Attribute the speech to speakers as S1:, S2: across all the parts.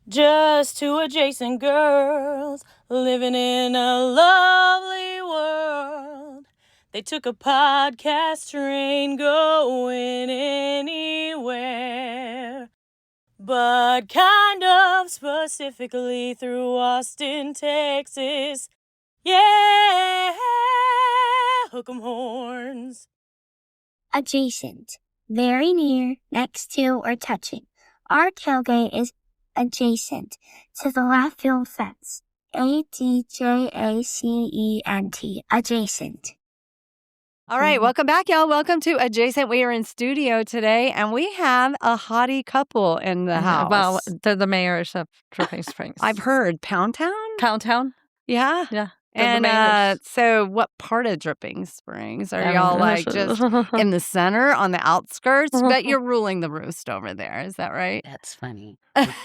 S1: Just two adjacent girls living in a lovely world. They took a podcast train going anywhere, but kind of specifically through Austin, Texas. Yeah, hook 'em horns.
S2: Adjacent. Very near, next to, or touching. Our tailgate is adjacent to the left field fence. ADJACENT. Adjacent.
S3: All right, welcome back, y'all. Welcome to Adjacent. We are in studio today, and we have a hottie couple in the house.
S4: Well, they're the mayors of Dripping Springs.
S3: I've heard Pound Town?
S4: Pound Town?
S3: Yeah.
S4: Yeah.
S3: And so what part of Dripping Springs? Are y'all like just in the center, on the outskirts? But you're ruling the roost over there. Is that right?
S5: That's funny.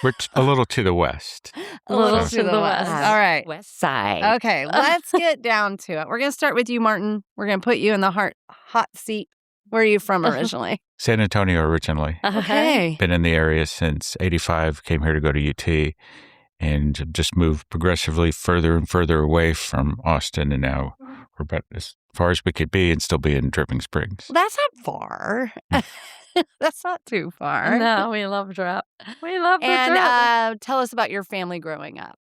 S6: We're a little to the west.
S3: A little to the west. All right.
S5: West side.
S3: Okay, let's get down to it. We're going to start with you, Martin. We're going to put you in the hot seat. Where are you from originally?
S6: San Antonio originally.
S3: Okay.
S6: Been in the area since 85, came here to go to UT, and just moved progressively further and further away from Austin, and now we're about as far as we could be and still be in Dripping Springs.
S3: That's not far. That's not too far.
S4: No, we love drip. We love the drip.
S3: And tell us about your family growing up.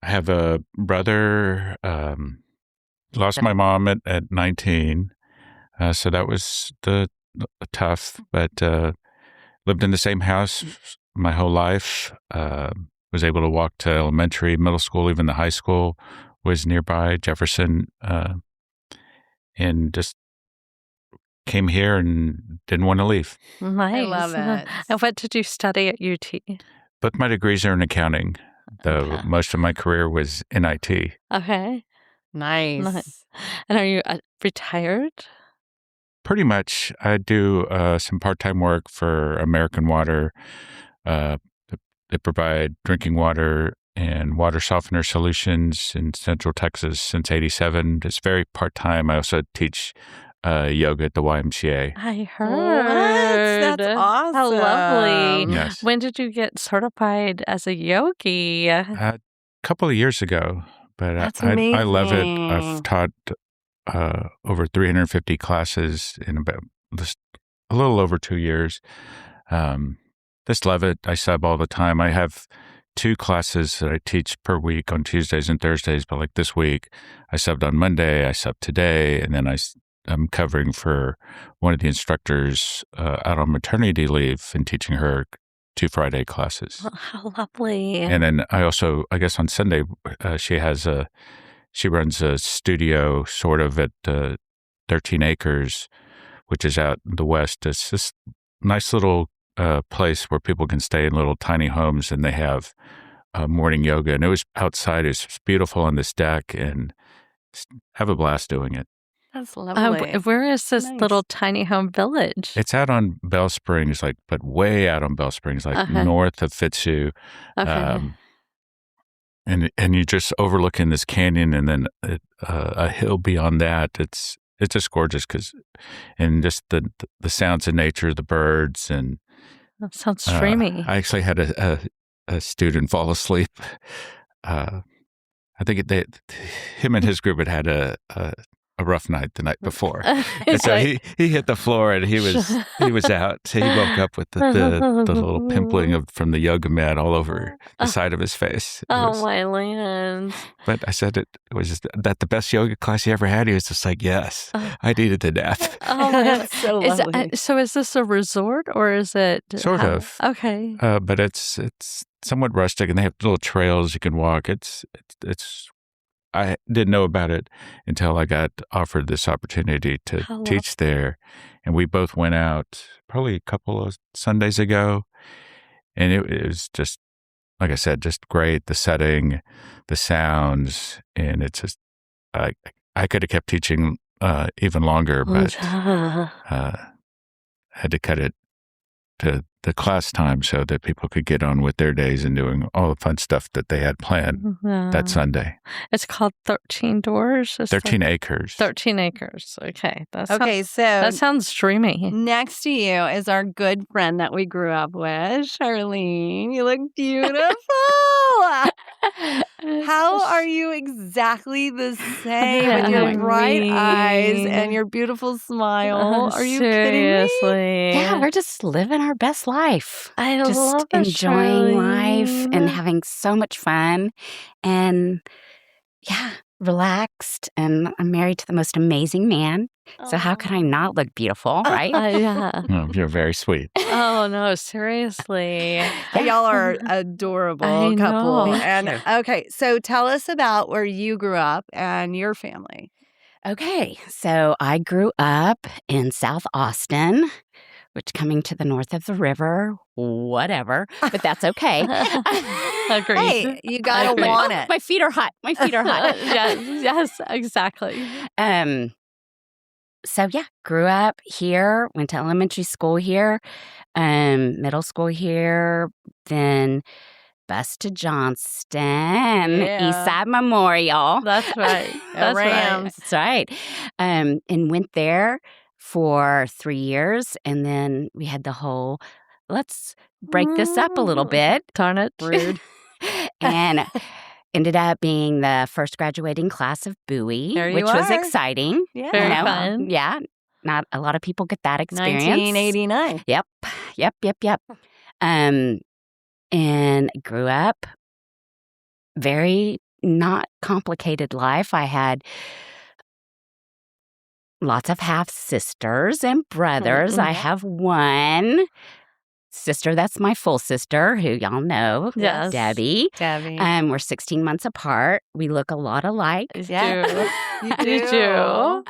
S6: I have a brother, lost my mom at 19, so that was tough, but lived in the same house my whole life. Was able to walk to elementary, middle school, even the high school was nearby, Jefferson, and just came here and didn't want to leave.
S4: Nice.
S3: I love it.
S4: And what did you study at UT?
S6: Both my degrees are in accounting, though
S4: Okay.
S6: most of my career was in IT.
S4: Okay.
S3: Nice.
S4: Nice. And are you retired?
S6: Pretty much. I do some part-time work for American Water. They provide drinking water and water softener solutions in Central Texas since 87. It's very part-time. I also teach yoga at the YMCA.
S4: I heard.
S3: That's awesome.
S4: How lovely.
S6: Yes.
S4: When did you get certified as a yogi?
S6: A couple of years ago, but
S3: That's
S6: I love it.
S3: amazing.
S6: I've taught over 350 classes in about just a little over 2 years. Just love it. I sub all the time. I have 2 classes that I teach per week on Tuesdays and Thursdays, but like this week, I subbed on Monday, I subbed today, and then I'm covering for one of the instructors out on maternity leave and teaching her 2 Friday classes.
S4: Oh, how lovely.
S6: And then I also, I guess on Sunday, she runs a studio sort of at 13 Acres, which is out in the west. It's this nice little place where people can stay in little tiny homes, and they have morning yoga. And it was outside. It's beautiful on this deck, and have a blast doing it.
S3: That's lovely.
S4: Where is this
S3: Nice.
S4: little tiny home village?
S6: It's out on Bell Springs, but way out on Bell Springs,
S4: Okay.
S6: north of Fitzhugh.
S4: Okay.
S6: And you're just overlooking this canyon, and then a hill beyond that. It's just gorgeous and just the sounds of nature, the birds, and
S4: That sounds dreamy.
S6: I actually had a student fall asleep. I think him and his group had a rough night the night before, and so he hit the floor, and he was out. So he woke up with the little pimpling from the yoga mat all over the side of his face.
S4: My land.
S6: But I said it was that the best yoga class he ever had. He was just like, yes, I needed to death.
S4: Oh, my
S3: That's so lovely.
S4: So is this a resort or is it?
S6: Sort of.
S4: Okay.
S6: But it's somewhat rustic, and they have little trails you can walk. It's I didn't know about it until I got offered this opportunity to
S4: How
S6: teach there. And we both went out probably a couple of Sundays ago. And it was just, like I said, just great. The setting, the sounds, and it's just, I could have kept teaching even longer, but had to cut it to the class time so that people could get on with their days and doing all the fun stuff that they had planned that Sunday.
S4: It's called 13 Doors?
S6: 13 Acres.
S4: 13 Acres. Okay.
S3: That
S4: sounds dreamy.
S3: Next to you is our good friend that we grew up with, Charlene. You look beautiful. How are you exactly the same with your bright eyes and your beautiful smile? Are you kidding me?
S4: Seriously.
S5: Yeah, we're just living our best life.
S4: I
S5: Just
S4: love it,
S5: enjoying life
S4: Charlene.
S5: and having so much fun. And yeah, relaxed. And I'm married to the most amazing man. So how could I not look beautiful, right?
S4: Yeah.
S6: Oh, you're very sweet.
S4: Oh, no, seriously.
S3: Y'all are adorable
S4: I
S3: couple.
S4: know.
S3: And okay, so tell us about where you grew up and your family.
S5: Okay, so I grew up in South Austin, which coming to the north of the river, whatever, but that's okay.
S4: Agreed.
S3: Hey, you gotta
S4: Agreed.
S3: want it.
S5: My feet are hot. My feet are hot.
S4: yes, exactly.
S5: So yeah, grew up here, went to elementary school here, middle school here, then bus to Johnston,
S3: Yeah.
S5: Eastside Memorial.
S4: That's right. That's
S3: Rams.
S5: That's right. And went there for 3 years, and then we had the whole, let's break this up a little bit.
S4: Darn it.
S3: Rude.
S5: And ended up being the first graduating class of Bowie,
S3: There you
S5: which was
S3: are.
S5: exciting.
S3: Yeah.
S4: Very fun.
S5: Yeah. Not a lot of people get that experience.
S3: 1989.
S5: Yep. And grew up very not complicated life. I had lots of half sisters and brothers. I have one sister that's my full sister, who y'all know,
S4: Yes.
S5: Debbie.
S3: Debbie.
S5: We're 16 months apart. We look a lot alike.
S3: Yeah.
S4: You
S3: You
S4: do.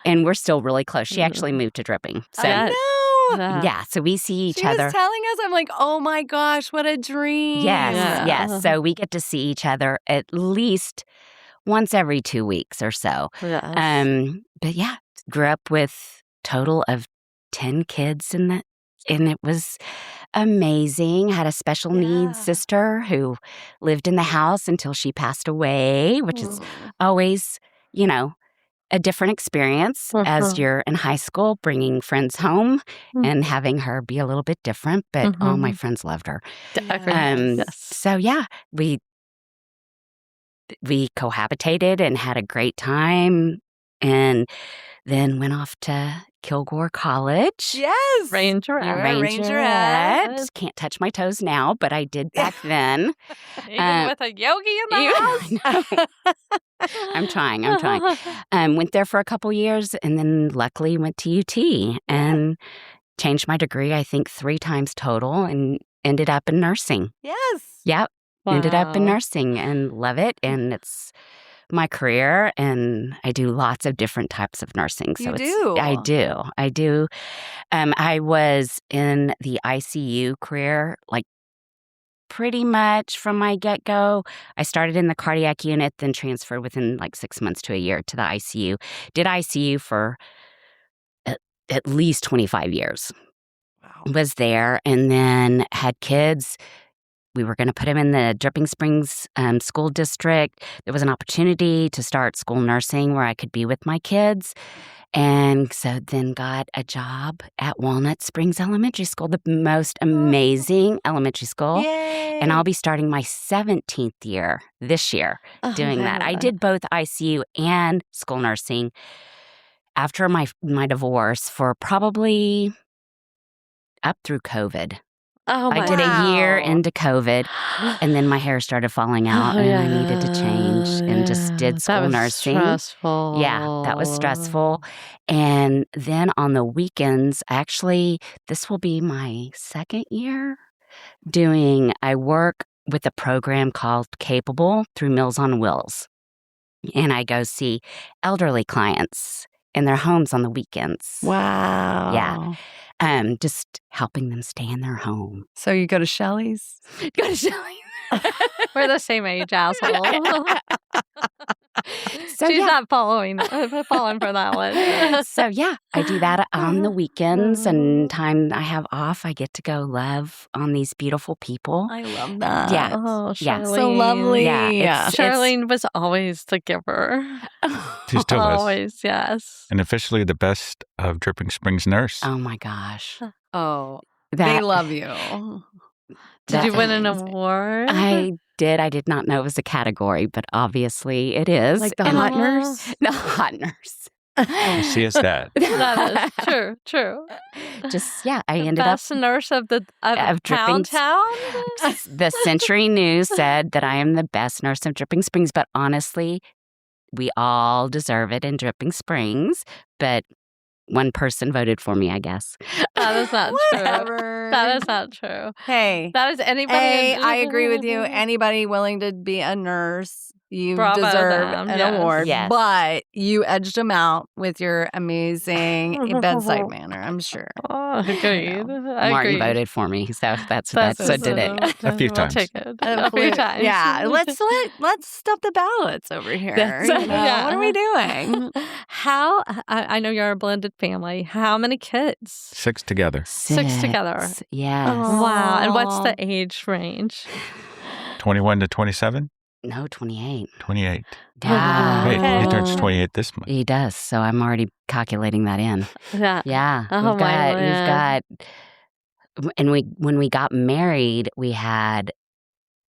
S5: And we're still really close. She actually moved to Dripping. So
S3: I know.
S5: yeah, so we see each
S3: She
S5: other.
S3: was telling us, I'm like, oh my gosh, what a dream.
S5: Yes,
S4: Yeah.
S5: yes. So we get to see each other at least once every 2 weeks or so.
S4: Yes.
S5: But yeah, grew up with total of 10 kids and it was amazing. Had a special needs sister who lived in the house until she passed away, which is always, a different experience as you're in high school, bringing friends home and having her be a little bit different. But all my friends loved her.
S4: Yes.
S5: So yeah, we cohabitated and had a great time, and then went off to Kilgore College.
S3: Yes.
S4: Ranger.
S3: You were a Rangerette.
S5: Can't touch my toes now, but I did back then.
S4: Even with a yogi in the house.
S5: I'm trying. Went there for a couple years, and then luckily went to UT and changed my degree, I think 3 times total, and ended up in nursing.
S3: Yes.
S5: Yep. Ended up in
S4: Wow.
S5: nursing and love it. And it's my career, and I do lots of different types of nursing. So
S3: You do?
S5: I do. I was in the ICU career, like pretty much from my get-go. I started in the cardiac unit, then transferred within like 6 months to a year to the ICU. Did ICU for at least 25 years.
S3: Wow.
S5: Was there, and then had kids. We were going to put him in the Dripping Springs school district. There was an opportunity to start school nursing where I could be with my kids. And so then got a job at Walnut Springs Elementary School, the most amazing elementary school.
S3: Yay.
S5: And I'll be starting my 17th year this year doing that. I did both ICU and school nursing after my divorce for probably up through COVID.
S4: Oh my
S5: I did a year
S3: Wow.
S5: into COVID, and then my hair started falling out, and I needed to change, and just did
S4: That
S5: school
S4: was
S5: nursing.
S4: Stressful.
S5: Yeah, that was stressful. And then on the weekends, actually, this will be my 2nd year I work with a program called Capable through Meals on Wheels. And I go see elderly clients in their homes on the weekends.
S3: Wow.
S5: Yeah. Just helping them stay in their home.
S3: So you go to Shelly's?
S5: Go to Shelly.
S4: We're the same age, asshole.
S5: So,
S4: She's
S5: yeah.
S4: not falling for that one.
S5: So, yeah, I do that on the weekends, and time I have off, I get to go love on these beautiful people.
S3: I love that.
S5: Yeah.
S4: Oh,
S5: Yeah.
S4: Charlene.
S3: So lovely.
S5: Yeah, it's-
S4: Charlene was always the giver.
S6: She still is.
S4: Always, yes.
S6: And officially the best of Dripping Springs nurse.
S5: Oh, my gosh.
S3: Oh, they
S5: That,
S3: love you.
S4: Did you
S5: That's
S4: win an
S5: amazing.
S4: award?
S5: I did. I did not know it was a category, but obviously it is.
S3: Like the
S5: And-
S3: hot nurse?
S5: The hot nurse.
S6: She is that.
S4: That is true.
S5: Just, yeah, I
S4: The
S5: ended up.
S4: best nurse of
S5: Of Dripping
S4: town.
S5: The Century News said that I am the best nurse of Dripping Springs, but honestly, we all deserve it in Dripping Springs. But one person voted for me, I guess.
S4: That is not true.
S3: Whatever.
S4: That is not true.
S3: Hey,
S4: That is anybody.
S3: I agree with you. Anybody willing to be a nurse, you
S4: Bravo
S3: deserve
S4: them,
S3: an
S4: yes.
S3: award.
S5: Yes.
S3: But you edged them out with your amazing bedside manner, I'm sure.
S4: Oh, agreed.
S5: Martin voted for me, so that's what did it.
S6: A few
S4: We'll
S6: times.
S4: take it. A few times.
S3: Yeah, let's stuff the ballots over here.
S4: That's-
S3: you know?
S4: yeah.
S3: What are we doing?
S4: How? I know you're a blended family. How many kids?
S6: 6 together.
S4: Six together.
S5: Yes.
S4: Wow. And what's the
S3: Aw.
S4: age range?
S6: 21 to 27?
S5: No, 28.
S6: 28.
S5: Yeah.
S6: Wait,
S4: Okay.
S6: he turns 28 this month.
S5: He does, so I'm already calculating that in.
S4: Yeah.
S5: Yeah.
S4: Oh,
S5: we've
S4: my
S5: got, and when we got married, we had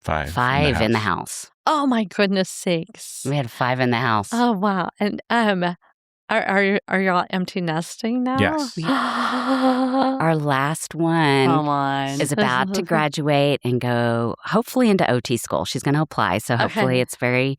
S6: 5.
S5: five in the house.
S4: Oh my goodness sakes.
S5: We had 5 in the house.
S4: Oh wow. And are y'all empty nesting now?
S6: Yes.
S5: Our last one
S3: Come on.
S5: is about to graduate and go hopefully into OT school. She's going to apply, so hopefully
S4: Okay.
S5: it's very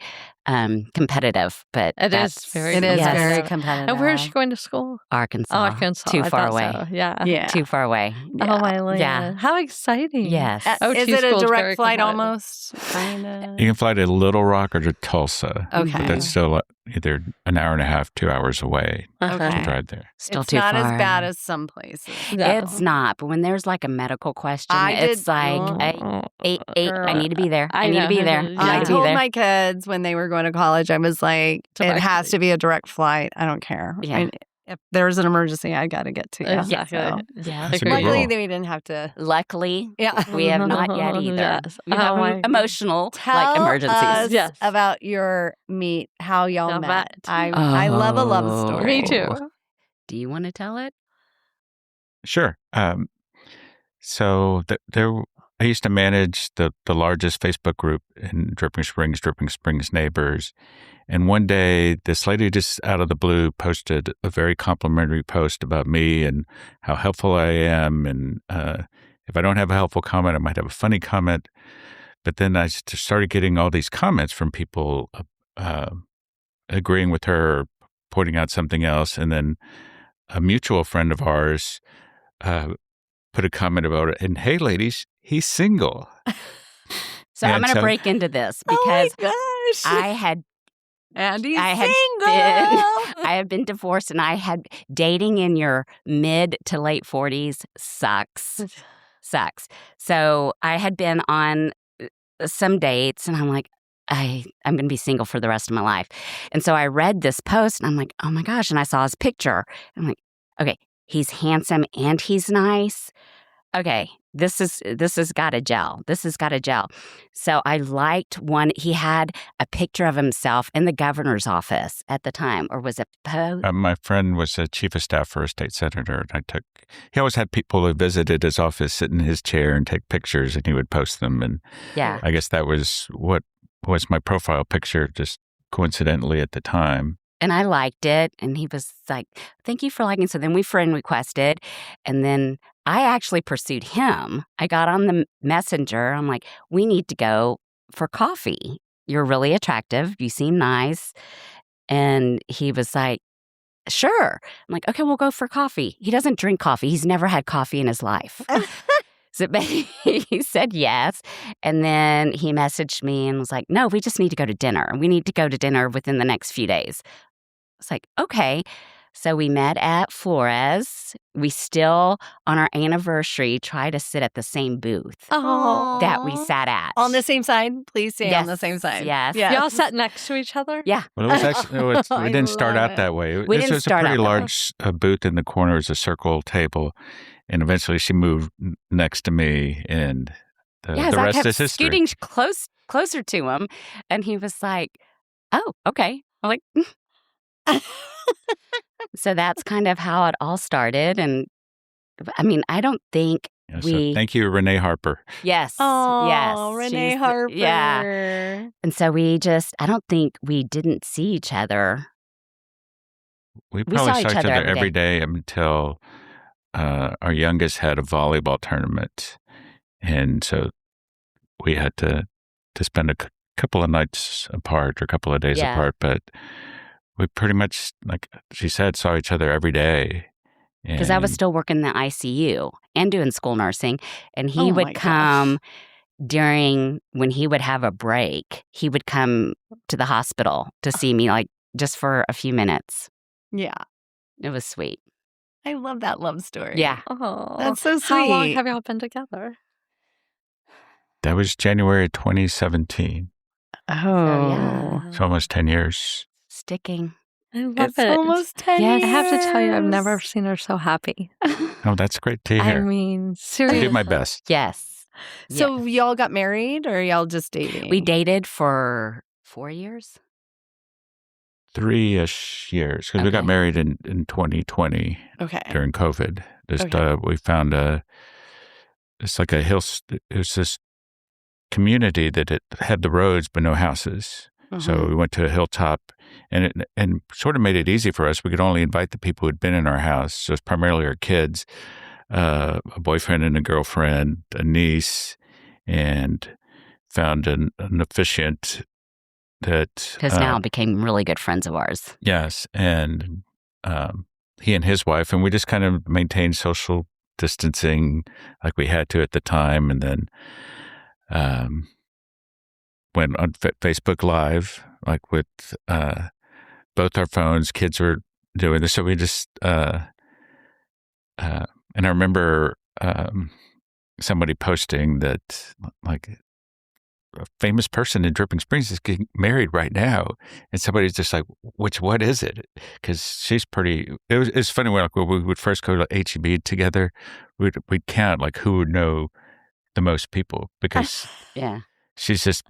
S5: competitive. But
S4: It is
S5: that's
S4: very
S3: It is
S5: yes,
S3: very competitive.
S4: And where is she going to school?
S5: Arkansas.
S4: Arkansas.
S5: Too
S4: I
S5: far
S4: thought
S5: away.
S4: so. Yeah.
S3: Yeah.
S5: Too far away.
S4: Oh my land.
S5: Yeah.
S4: How exciting.
S5: Yes.
S4: OT
S3: Is it a
S4: school's very
S3: direct flight
S4: competitive.
S3: almost? Kinda.
S6: You can fly to Little Rock or to Tulsa.
S3: Okay.
S6: But that's still either an hour and a half, 2 hours away
S3: Okay.
S6: to drive there.
S5: Still
S3: It's
S5: too
S3: not
S5: far.
S3: as bad as some places.
S4: No.
S5: It's not, but when there's like a medical question,
S3: I
S5: it's
S3: did-
S5: like, eight, I need to be there. I need to be there.
S4: Yeah.
S5: I
S3: I
S5: need to be
S3: told
S5: there.
S3: my kids when they were going to college, I was like,
S4: Direct
S3: it has to be a direct flight. I don't care.
S5: Yeah.
S3: I mean, if there's an emergency, I got to get to you.
S4: Exactly.
S3: So,
S5: Yeah.
S6: That's a good
S3: luckily,
S6: rule.
S3: they didn't have to.
S5: Luckily,
S3: Yeah.
S5: we have not yet either.
S4: Yes.
S5: We have
S4: Oh my
S5: emotional
S3: Tell
S5: like emergencies.
S3: us
S4: Yes.
S3: about your meet, how y'all
S4: Now
S3: met.
S4: that-
S3: I love a love
S5: Oh.
S3: story.
S4: Me too.
S5: Do you want to tell it?
S6: Sure. So I used to manage the largest Facebook group in Dripping Springs Neighbors. And one day, this lady just out of the blue posted a very complimentary post about me and how helpful I am. And if I don't have a helpful comment, I might have a funny comment. But then I just started getting all these comments from people agreeing with her, pointing out something else. And then a mutual friend of ours put a comment about it. And hey, ladies, he's single.
S5: So
S6: Yeah,
S5: I'm going to
S6: so-
S5: break into this because
S3: oh my gosh.
S5: I had
S3: and he's
S5: I had
S3: single.
S5: I have been divorced, and I had dating in your mid to late 40s sucks. So I had been on some dates, and I'm like, I'm going to be single for the rest of my life. And so I read this post, and I'm like, oh my gosh! And I saw his picture. I'm like, okay, he's handsome and he's nice. Okay, this has got to gel. This has got to gel. So I liked one. He had a picture of himself in the governor's office at the time, or was it post?
S6: My friend was a chief of staff for a state senator, and he always had people who visited his office sit in his chair and take pictures, and he would post them. And
S5: Yeah.
S6: I guess that was what was my profile picture, just coincidentally at the time.
S5: And I liked it. And he was like, thank you for liking. So then we friend requested. And then I actually pursued him. I got on the messenger. I'm like, we need to go for coffee. You're really attractive. You seem nice. And he was like, sure. I'm like, okay, we'll go for coffee. He doesn't drink coffee. He's never had coffee in his life. So but he said yes. And then he messaged me and was like, no, we just need to go to dinner. We need to go to dinner within the next few days. It's like, okay. So we met at Flores. We still, on our anniversary, try to sit at the same booth that we sat at.
S3: On the same side? Please stay on the same side.
S5: Yes.
S4: Y'all sat next to each other?
S5: Yeah.
S6: Well, it was actually, we didn't start out that way.
S5: We didn't
S6: It was a
S5: start
S6: pretty
S5: out that way.
S6: large booth in the corner. It was a circle table. And eventually she moved next to me, and the rest is history.
S5: Scooting closer to him, and he was like, "Oh, okay." I'm like, so that's kind of how it all started. And I mean, I don't think
S6: So thank you, Renee Harper.
S5: Yes.
S3: Oh,
S5: yes.
S3: Renee
S5: she's
S3: Harper.
S5: Yeah. And so I don't think we didn't see each other.
S6: We probably
S5: saw
S6: saw
S5: each other
S6: every day until our youngest had a volleyball tournament. And so we had to spend a couple of nights apart or a couple of days apart. But we pretty much, like she said, saw each other every day.
S5: Because I was still working in the ICU and doing school nursing. And he would come when he would have a break. He would come to the hospital to see me, like, just for a few minutes.
S3: Yeah.
S5: It was sweet.
S3: I love that love story.
S5: Yeah.
S4: Oh,
S3: That's so sweet.
S4: How long have y'all been together?
S6: That was January 2017.
S3: Oh.
S6: It's almost 10 years.
S5: Sticking.
S4: I love
S3: It's
S4: it.
S3: almost 10 years.
S4: I have to tell you, I've never seen her so happy.
S6: Oh, that's great to hear.
S4: I mean,
S6: I
S4: seriously.
S6: do my best.
S5: Yes.
S3: So y'all got married, or y'all just dating?
S5: We dated for 4 years.
S6: 3-ish years, because we got married in 2020 during COVID. We found it's like it was this community that it had the roads but no houses. So we went to a hilltop, and it sort of made it easy for us. We could only invite the people who'd been in our house. So it's primarily our kids, a boyfriend and a girlfriend, a niece, and found an officiant that
S5: has now became really good friends of ours.
S6: Yes, and he and his wife, and we just kind of maintained social distancing like we had to at the time, and then went on Facebook Live, like with both our phones. Kids were doing this, so we just and I remember somebody posting that, like, a famous person in Dripping Springs is getting married right now, and somebody's just like, what is it? Because she's pretty. It's funny when we would first go to HEB together, we'd count like who would know the most people, because she's just,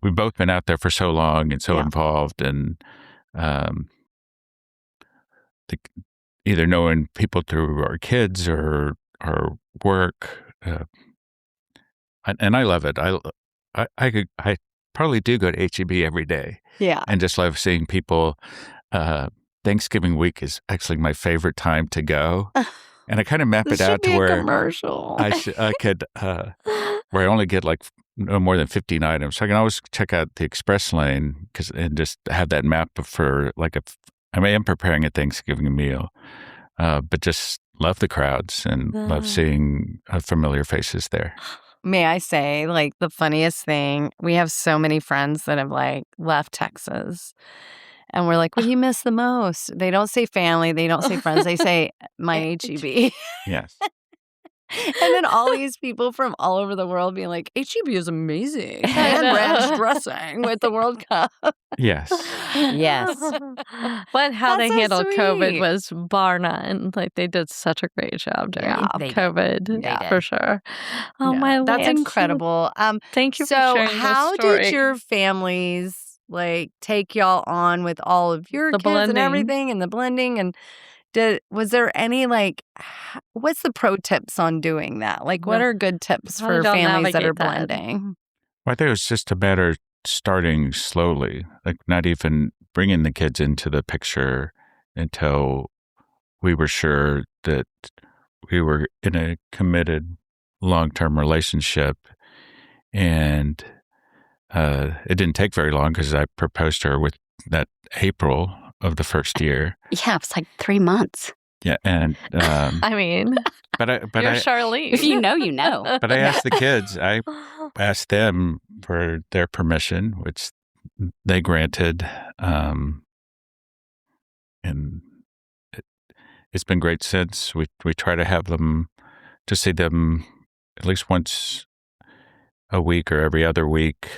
S6: we've both been out there for so long and so involved, and either knowing people through our kids or our work, and I love it. I probably do go to HEB every day.
S3: Yeah.
S6: And just love seeing people. Thanksgiving week is actually my favorite time to go. And I kind of map it out to where
S3: commercial.
S6: I could, where I only get like no more than 15 items. So I can always check out the express lane and just have that map for like I am preparing a Thanksgiving meal, but just love the crowds and love seeing familiar faces there.
S3: May I say, like, the funniest thing, we have so many friends that have, like, left Texas. And we're like, what do you miss the most? They don't say family. They don't say friends. They say my HEB.
S6: Yes.
S3: And then all these people from all over the world being like, HEB is amazing. And ranch dressing with the World Cup.
S6: Yes.
S5: Yes.
S4: But how
S3: That's
S4: they
S3: so
S4: handled COVID
S3: sweet.
S4: was bar none. Like, they did such a great job during COVID,
S5: They did.
S4: for sure. Oh, my Lord.
S3: That's incredible.
S4: Thank you for
S3: So
S4: sharing
S3: how
S4: this story.
S3: did your families, like, take y'all on with all of your kids
S4: blending.
S3: and everything and the blending? And was there any, like, what's the pro tips on doing that? Like, what are good tips
S4: How
S3: for
S4: did y'all
S3: families that are
S4: navigate that?
S3: blending?
S6: Well, I think it was just a matter of starting slowly, like not even bringing the kids into the picture until we were sure that we were in a committed long-term relationship. And it didn't take very long, because I proposed to her with that April of the first year.
S5: Yeah, it was like 3 months.
S6: Yeah, and
S4: I mean,
S6: but
S4: you're
S6: I
S4: Charlene.
S5: If you know, you know.
S6: but I asked the kids. I asked them for their permission, which they granted. And it's been great since. We try to have them to see them at least once a week or every other week.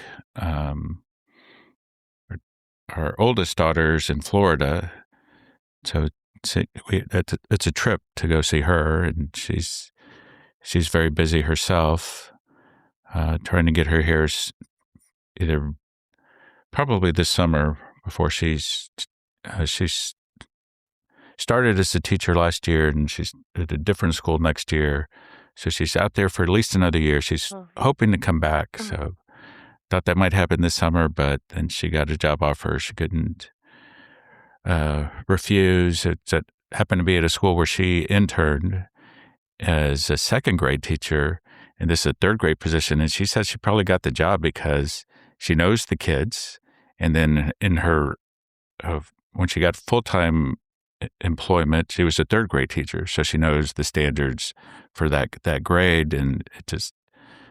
S6: Our oldest daughter's in Florida, so it's a trip to go see her, and she's very busy herself, trying to get her here either probably this summer before she's started as a teacher last year, and she's at a different school next year. So she's out there for at least another year. She's hoping to come back. So thought that might happen this summer, but then she got a job offer she couldn't refuse. It happened to be at a school where she interned as a second grade teacher, and this is a third grade position. And she says she probably got the job because she knows the kids. And then in her, when she got full-time employment, she was a third grade teacher. So she knows the standards for that grade, and it just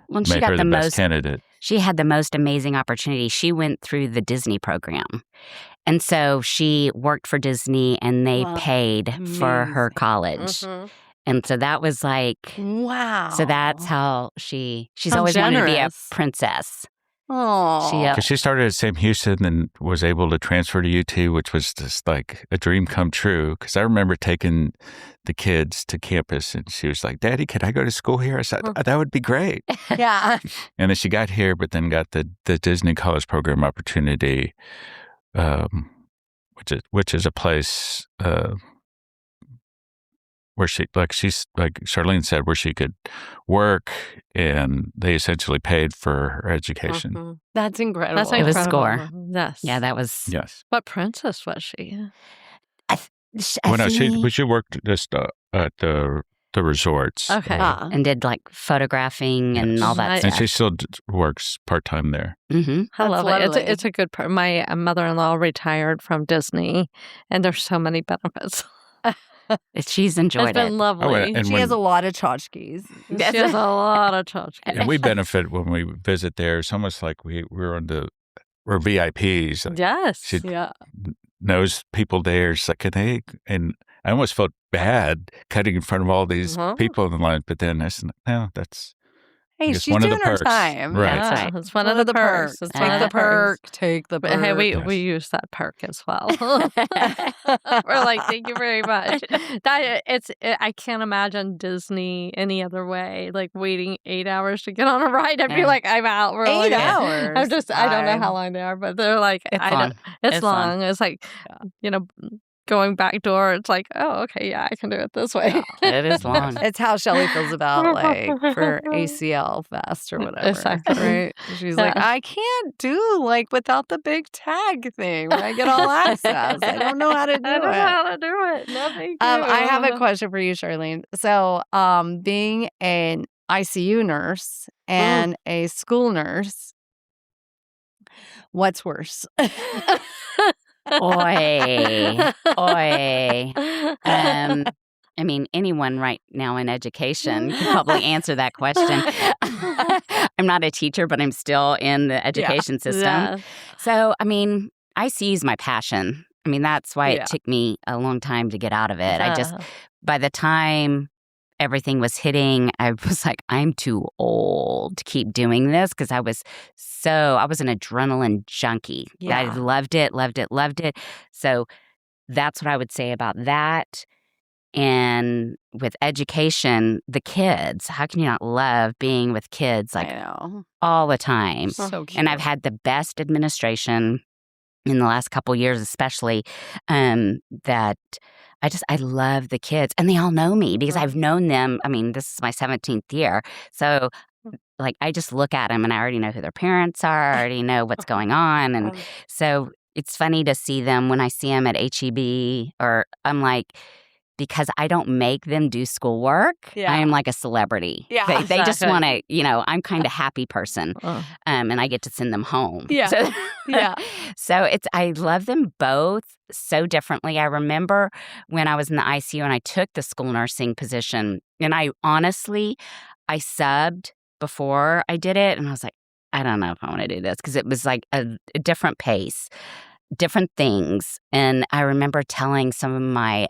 S6: made her the best candidate.
S5: She had the most amazing opportunity. She went through the Disney program. And so she worked for Disney, and they paid for her college. And so that was like,
S3: wow.
S5: So that's how she's always wanted to be a princess.
S3: Oh,
S6: because she started at Sam Houston and was able to transfer to UT, which was just like a dream come true. Because I remember taking the kids to campus, and she was like, "Daddy, can I go to school here?" I said, "That would be great."
S3: yeah.
S6: And then she got here, but then got the Disney College Program opportunity, which is a place where she's like Charlene said, where she could work, and they essentially paid for her education.
S3: That's incredible.
S4: That's
S5: It
S4: incredible.
S5: was score.
S4: Yes.
S5: Yeah, that was.
S6: Yes.
S4: What princess was she?
S6: Well, no, she worked just at the resorts.
S4: Okay.
S5: And did like photographing and all that
S6: And
S5: stuff.
S6: she still works part-time there.
S5: Mm-hmm.
S4: I love it.
S3: lovely.
S4: It's a good part. My mother-in-law retired from Disney, and there's so many benefits.
S5: She's enjoyed
S4: It's been
S5: it.
S4: lovely.
S6: and
S3: She has a lot of tchotchkes.
S4: She has a lot of tchotchkes.
S6: And we benefit when we visit there. It's almost like we're VIPs. Like,
S4: Yes.
S6: she
S3: Yeah.
S6: knows people there. She's like, can they? And I almost felt bad cutting in front of all these people in the line. But then I said, no, that's
S3: Hey,
S6: guess
S3: she's
S6: one of
S3: doing
S6: the
S3: her
S6: perks.
S3: time.
S6: Right.
S5: That's right.
S4: It's one of the perks. It's one
S3: Take
S4: of
S3: the
S4: the perks.
S3: perk. Take the
S4: But
S3: perk.
S4: hey,
S6: Yes.
S4: we use that perk as well. We're like, thank you very much. I can't imagine Disney any other way. Like waiting 8 hours to get on a ride, I'd be
S5: Yeah.
S4: like, I'm out. We're
S3: 8
S4: like,
S3: hours.
S4: I don't know how long they are, but they're like,
S5: It's
S4: I
S5: long.
S4: don't. It's
S5: It's
S4: long.
S5: long.
S4: It's like, going back door. It's like, oh, okay, yeah, I can do it this way.
S5: It is long.
S3: It's how Shelly feels about like for ACL fast or whatever.
S4: Exactly.
S3: Right? She's like,
S4: Yeah.
S3: I can't do like without the big tag thing where I get all access. I don't know how to do
S4: I don't know
S3: it.
S4: how to do it. No, thank you.
S3: I have a question for you, Charlene. So, being an ICU nurse and a school nurse, what's worse?
S5: Oi. I mean, anyone right now in education can probably answer that question. I'm not a teacher, but I'm still in the education system.
S4: Yeah.
S5: So, I mean, ICU is my passion. I mean, that's why
S3: Yeah.
S5: it took me a long time to get out of it.
S4: Uh-huh.
S5: By the time everything was hitting, I was like, I'm too old to keep doing this because I was an adrenaline junkie.
S3: Yeah.
S5: I loved it. So that's what I would say about that. And with education, the kids, how can you not love being with kids like
S3: I know.
S5: all the time?
S3: So cute.
S5: And I've had the best administration in the last couple years, especially, that I love the kids. And they all know me because I've known them. I mean, this is my 17th year. So, like, I just look at them and I already know who their parents are. I already know what's going on. And so it's funny to see them when I see them at HEB, or I'm like, because I don't make them do schoolwork,
S3: Yeah.
S5: I am like a celebrity.
S3: Yeah,
S5: They just
S4: exactly.
S5: want to, I'm kind of happy person. And I get to send them home.
S3: Yeah.
S5: So,
S3: Yeah.
S5: so I love them both so differently. I remember when I was in the ICU and I took the school nursing position, and I subbed before I did it. And I was like, I don't know if I want to do this, because it was like a different pace, different things. And I remember telling some of my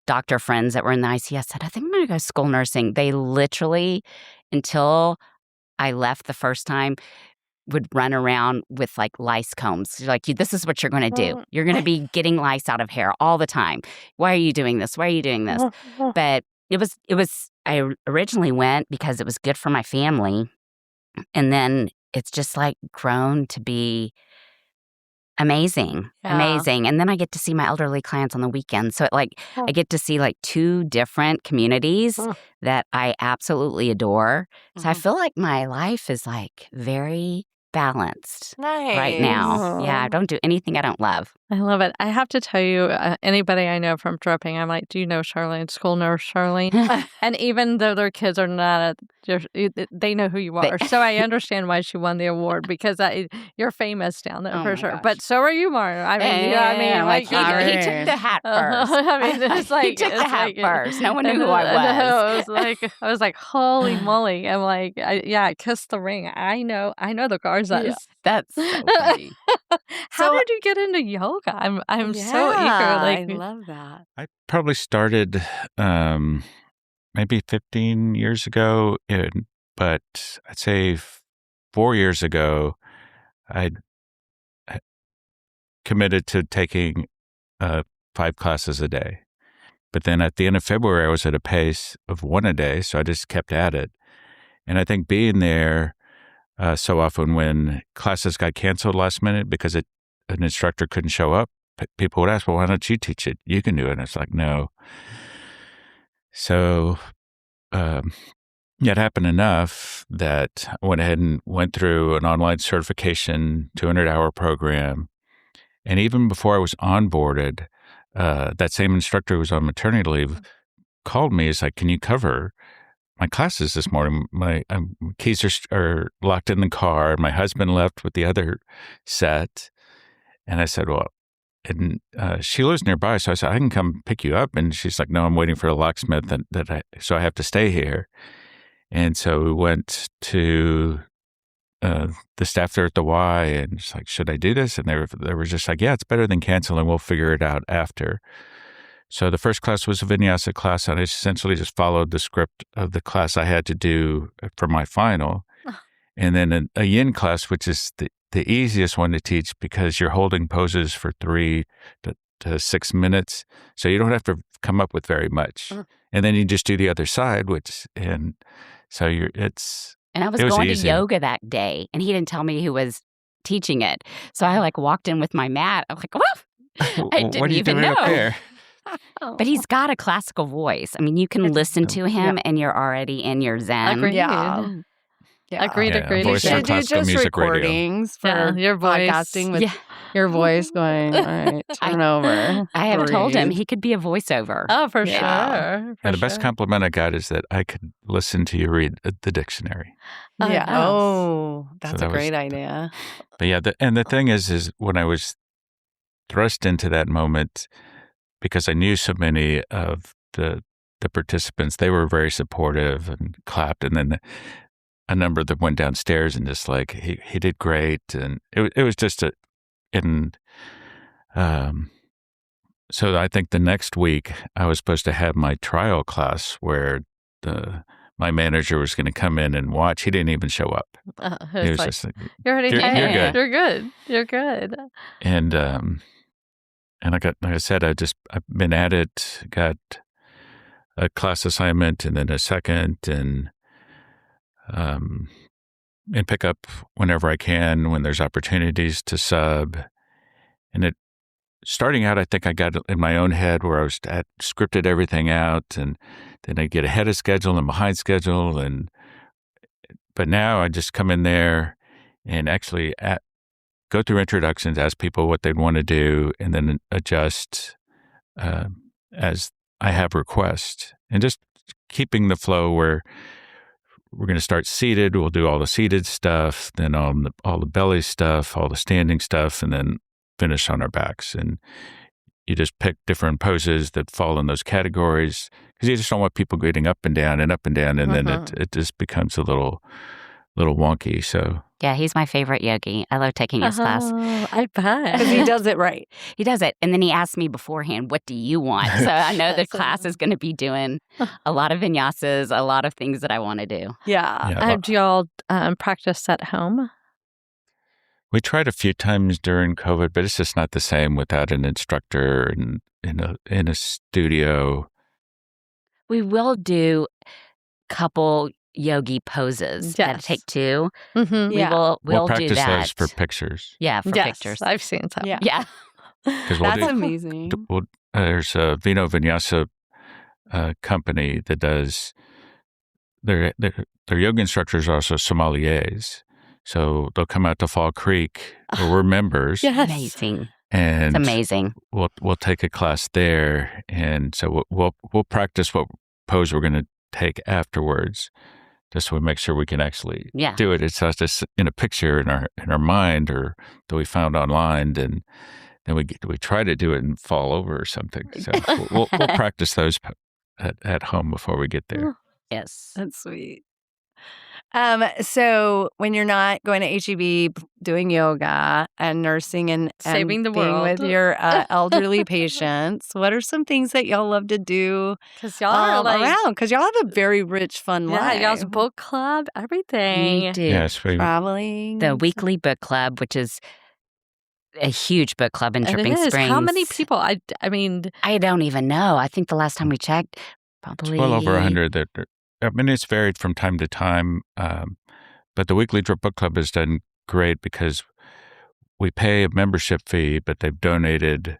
S5: doctor friends that were in the ICU said, I think I'm going to go school nursing. They literally, until I left the first time, would run around with like lice combs. Like, this is what you're going to do. You're going to be getting lice out of hair all the time. Why are you doing this? Why are you doing this? But I originally went because it was good for my family. And then it's just like grown to be amazing. And then I get to see my elderly clients on the weekends. So I get to see like 2 different communities that I absolutely adore. So I feel like my life is like very balanced right now. Yeah, I don't do anything I don't love.
S4: I love it. I have to tell you, anybody I know from dripping, I'm like, do you know Charlene, school nurse Charlene? And even though their kids are not, they know who you are. So I understand why she won the award, because you're famous down there for sure.
S5: Gosh.
S4: But so are you, Martin. I mean,
S5: like he took the hat first.
S4: I mean, it's like
S5: he took the hat first. No one knew who I was.
S4: I was like, holy moly! I'm like, I kissed the ring. I know the Garzas.
S5: Yeah, that's so funny.
S4: How did you get into yoga? I'm so eager.
S3: I love that.
S6: I probably started maybe 15 years ago, but I'd say 4 years ago, I committed to taking 5 classes a day. But then at the end of February, I was at a pace of 1 a day, so I just kept at it. And I think being there so often when classes got canceled last minute because an instructor couldn't show up, people would ask, well, why don't you teach it? You can do it. And it's like, no. So it happened enough that I went ahead and went through an online certification, 200-hour program. And even before I was onboarded, that same instructor who was on maternity leave called me. He's like, can you cover my classes this morning? My keys are locked in the car. My husband left with the other set. And I said, well, and she lives nearby. So I said, I can come pick you up. And she's like, no, I'm waiting for a locksmith so I have to stay here. And so we went to the staff there at the Y, and it's like, should I do this? And they were just like, yeah, it's better than canceling. We'll figure it out after. So the first class was a vinyasa class, and I essentially just followed the script of the class I had to do for my final. And then a yin class, which is the easiest one to teach because you're holding poses for 3 to 6 minutes. So you don't have to come up with very much. And then you just do the other side, and I was
S5: going
S6: easy.
S5: to yoga that day, and he didn't tell me who was teaching it. So I walked in with my mat. I'm like, oh, I didn't
S6: what are you
S5: even
S6: doing
S5: know.
S6: up there?
S5: But he's got a classical voice. I mean, you can listen to him and you're already in your zen.
S4: Agreed.
S3: Yeah.
S4: Agreed.
S6: Voice
S3: You
S6: for
S3: should do
S6: classical
S3: just
S6: music radio.
S3: recordings for
S4: your voice.
S3: podcasting with your voice going, all right, turn over.
S5: I have told him
S3: breathe.
S5: he could be a voiceover.
S4: Oh, for
S3: Yeah.
S4: sure.
S6: And the best compliment I got is that I could listen to you read the dictionary.
S4: Oh,
S3: Yeah.
S4: nice.
S3: Oh, that's
S6: that
S3: a
S6: was
S3: great idea.
S6: But yeah, the thing is when I was thrust into that moment, because I knew so many of the participants, they were very supportive and clapped. And then a number of them went downstairs and just like, he did great. And it was just so I think the next week I was supposed to have my trial class where my manager was going to come in and watch. He didn't even show up. He was
S4: Like,
S6: just like,
S4: you're already
S6: You're
S4: taking
S6: good.
S4: it. You're good. You're good.
S6: and I got, like I said, I've been at it, got a class assignment and then a second and pick up whenever I can when there's opportunities to sub. And starting out, I think I got in my own head where I was scripted everything out, and then I get ahead of schedule and behind schedule. But now I just come in there and actually go through introductions, ask people what they'd want to do, and then adjust as I have requests, and just keeping the flow where we're going to start seated. We'll do all the seated stuff, then all the belly stuff, all the standing stuff, and then finish on our backs. And you just pick different poses that fall in those categories because you just don't want people getting up and down, and then it just becomes a little wonky. So
S5: Yeah, he's my favorite yogi. I love taking his class.
S4: Oh, I bet.
S3: Because he does it right.
S5: He does it. And then he asks me beforehand, what do you want? So I know the
S4: That's
S5: class is going to be doing a lot of vinyasas, a lot of things that I want to do.
S3: Yeah.
S4: Do y'all practice at home?
S6: We tried a few times during COVID, but it's just not the same without an instructor and in a studio.
S5: We will do couple yogi poses that
S4: Yes.
S5: take two.
S4: Mm-hmm.
S3: Yeah.
S5: We'll do
S6: practice
S5: that.
S6: those for pictures.
S5: Yeah, for
S4: Yes,
S5: pictures.
S4: I've seen some.
S3: Yeah.
S5: Yeah.
S6: Because
S3: That's amazing.
S6: there's a Vino Vinyasa company that does their yoga instructors are also sommeliers. So they'll come out to Fall Creek where we're members.
S4: Yes.
S5: Amazing.
S6: And
S5: It's amazing.
S6: we'll take a class there, and so we'll practice what pose we're going to take afterwards, just so we make sure we can actually do it. It's not just in a picture in our mind or that we found online, and then we try to do it and fall over or something. So we'll practice those at home before we get there.
S5: Yes.
S3: That's sweet. So when you're not going to HEB doing yoga and nursing and
S4: Saving the
S3: being
S4: world.
S3: with your elderly patients, what are some things that y'all love to do
S4: Because y'all are like,
S3: around? Because y'all have a very rich, fun life.
S4: y'all's book club, everything.
S5: We do.
S6: Yes, we
S3: Traveling.
S5: The weekly book club, which is a huge book club in
S4: And
S5: Dripping
S4: it is.
S5: Springs.
S4: How many people? I mean,
S5: I don't even know. I think the last time we checked, probably
S6: well over 100. I mean, it's varied from time to time, but the weekly Drip Book Club has done great because we pay a membership fee, but they've donated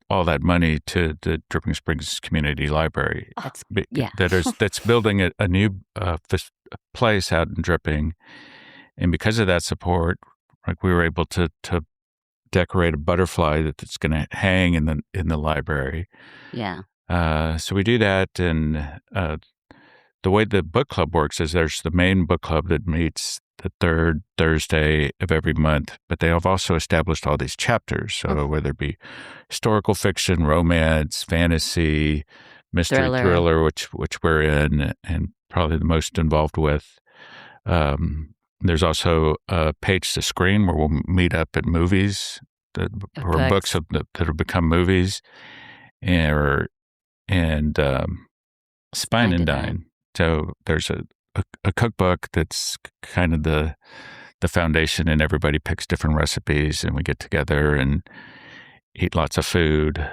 S6: all that money to the Dripping Springs Community Library. That's building a new place out in Dripping, and because of that support, like we were able to decorate a butterfly that's going to hang in the library.
S5: Yeah.
S6: So we do that, and the way the book club works is there's the main book club that meets the third Thursday of every month, but they have also established all these chapters. So whether it be historical fiction, romance, fantasy, mystery, thriller, which we're in and probably the most involved with. There's also a page to screen where we'll meet up at movies or books that have become movies, and Spine and Dine. So there's a cookbook that's kind of the foundation, and everybody picks different recipes, and we get together and eat lots of food.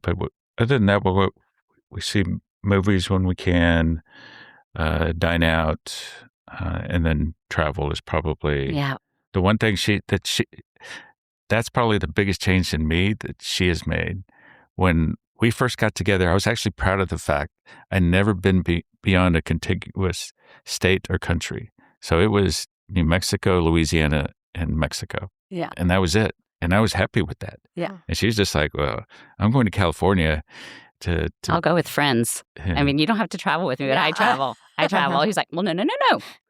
S6: But other than that, we see movies when we can, dine out, and then travel is probably the one thing that's probably the biggest change in me that she has made. When we first got together, I was actually proud of the fact I'd never been beyond a contiguous state or country. So it was New Mexico, Louisiana, and Mexico.
S3: Yeah.
S6: And that was it. And I was happy with that.
S3: Yeah.
S6: And she's just like, well, I'm going to California to
S5: I'll go with friends. I mean, you don't have to travel with me, but I travel. He's like, well, no.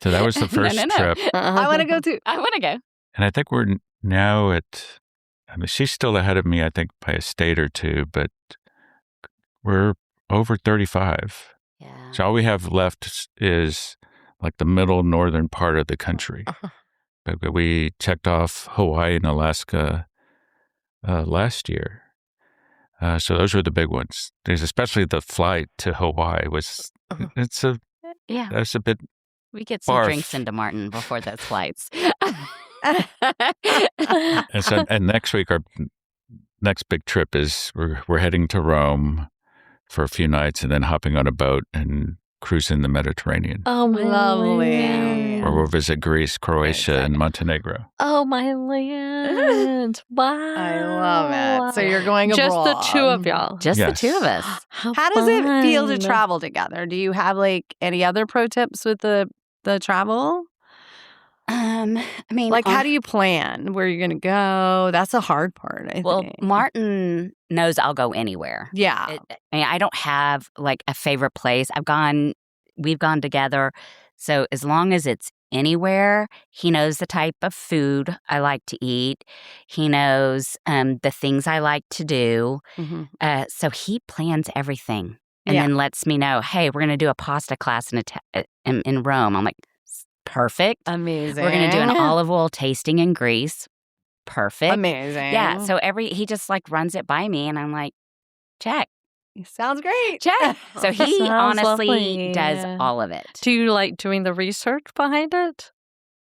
S6: So that was the first trip.
S3: I want to go too.
S5: I want to go.
S6: And I think we're now she's still ahead of me, I think, by a state or two, but we're over 35.
S5: Yeah.
S6: So all we have left is like the middle northern part of the country. But we checked off Hawaii and Alaska last year. So those were the big ones. There's especially the flight to Hawaii that's a bit.
S5: We get some
S6: barf.
S5: drinks into Martin before those flights.
S6: And next week, our next big trip is we're heading to Rome for a few nights and then hopping on a boat and cruising the Mediterranean.
S4: oh, my
S3: Lovely.
S4: land.
S6: Where we'll visit Greece, Croatia, and Montenegro.
S4: Oh, my land. Wow.
S3: I love it. So you're going
S4: Just
S3: abroad.
S4: the two of y'all.
S5: Just
S6: Yes.
S5: the two of us.
S3: How does it feel to
S4: fun.
S3: travel together? Do you have like any other pro tips with the travel?
S5: I mean,
S3: Like, how do you plan where you're going to go? That's a hard part, I think.
S5: Martin knows I'll go anywhere.
S3: Yeah.
S5: I mean, I don't have like a favorite place. We've gone together. So as long as it's anywhere, he knows the type of food I like to eat. He knows the things I like to do.
S3: Mhm.
S5: So he plans everything and
S3: Yeah.
S5: then lets me know, hey, we're going to do a pasta class in Rome. I'm like, Perfect.
S3: Amazing.
S5: We're going to do an olive oil tasting in Greece. Perfect.
S3: Amazing.
S5: Yeah. So he just like runs it by me and I'm like, check.
S3: Sounds great.
S5: Check. So he
S4: Sounds
S5: honestly
S4: lovely.
S5: does all of it.
S4: Do you like doing the research behind it?